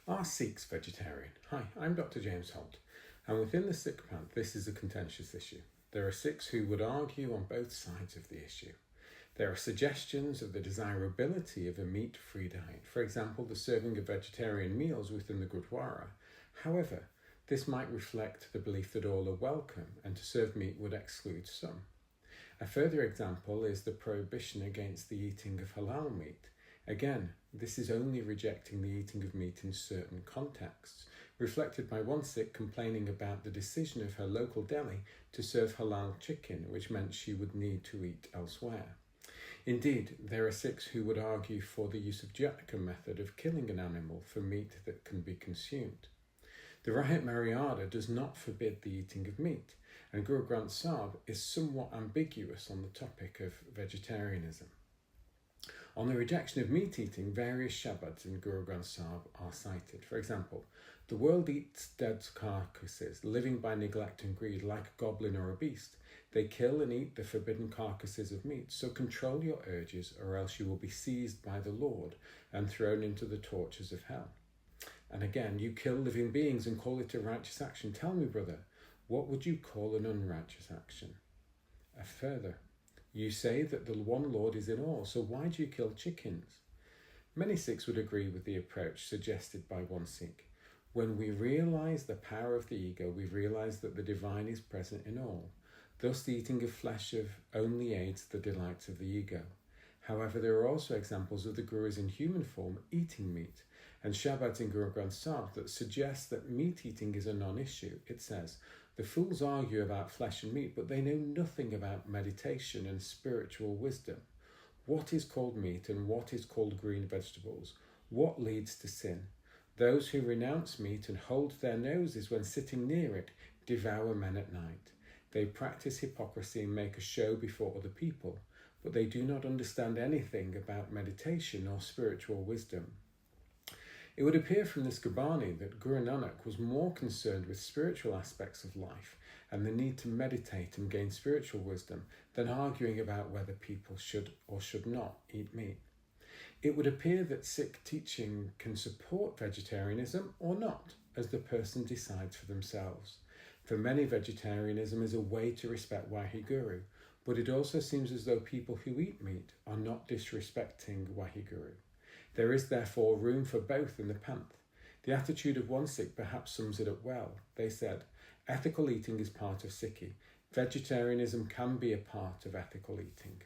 Are Sikhs vegetarian? Hi, I'm Dr. James Holt, and within the Sikh path, this is a contentious issue. There are Sikhs who would argue on both sides of the issue. There are suggestions of the desirability of a meat-free diet, for example, the serving of vegetarian meals within the Gurdwara. However, this might reflect the belief that all are welcome, and to serve meat would exclude some. A further example is the prohibition against the eating of halal meat. Again, this is only rejecting the eating of meat in certain contexts, reflected by one Sikh complaining about the decision of her local deli to serve halal chicken, which meant she would need to eat elsewhere. Indeed, there are Sikhs who would argue for the use of Jhatka method of killing an animal for meat that can be consumed. The Rahit Maryada does not forbid the eating of meat, and Guru Granth Sahib is somewhat ambiguous on the topic of vegetarianism. On the rejection of meat eating, various Shabads in Guru Granth Sahib are cited. For example, the world eats dead carcasses, living by neglect and greed like a goblin or a beast. They kill and eat the forbidden carcasses of meat, so control your urges or else you will be seized by the Lord and thrown into the tortures of hell. And again, you kill living beings and call it a righteous action. Tell me, brother, what would you call an unrighteous action? Further, you say that the one Lord is in all, so why do you kill chickens? Many Sikhs would agree with the approach suggested by one Sikh. When we realise the power of the ego, we realise that the divine is present in all. Thus, the eating of flesh only aids the delights of the ego. However, there are also examples of the Gurus in human form eating meat, and Shabads in Guru Granth Sahib that suggest that meat eating is a non-issue. It says, the fools argue about flesh and meat, but they know nothing about meditation and spiritual wisdom. What is called meat and what is called green vegetables? What leads to sin? Those who renounce meat and hold their noses when sitting near it devour men at night. They practice hypocrisy and make a show before other people, but they do not understand anything about meditation or spiritual wisdom. It would appear from this Gurbani that Guru Nanak was more concerned with spiritual aspects of life and the need to meditate and gain spiritual wisdom than arguing about whether people should or should not eat meat. It would appear that Sikh teaching can support vegetarianism or not, as the person decides for themselves. For many, vegetarianism is a way to respect Waheguru, but it also seems as though people who eat meat are not disrespecting Waheguru. There is therefore room for both in the panth. The attitude of one Sikh perhaps sums it up well. They said, ethical eating is part of Sikhi. Vegetarianism can be a part of ethical eating.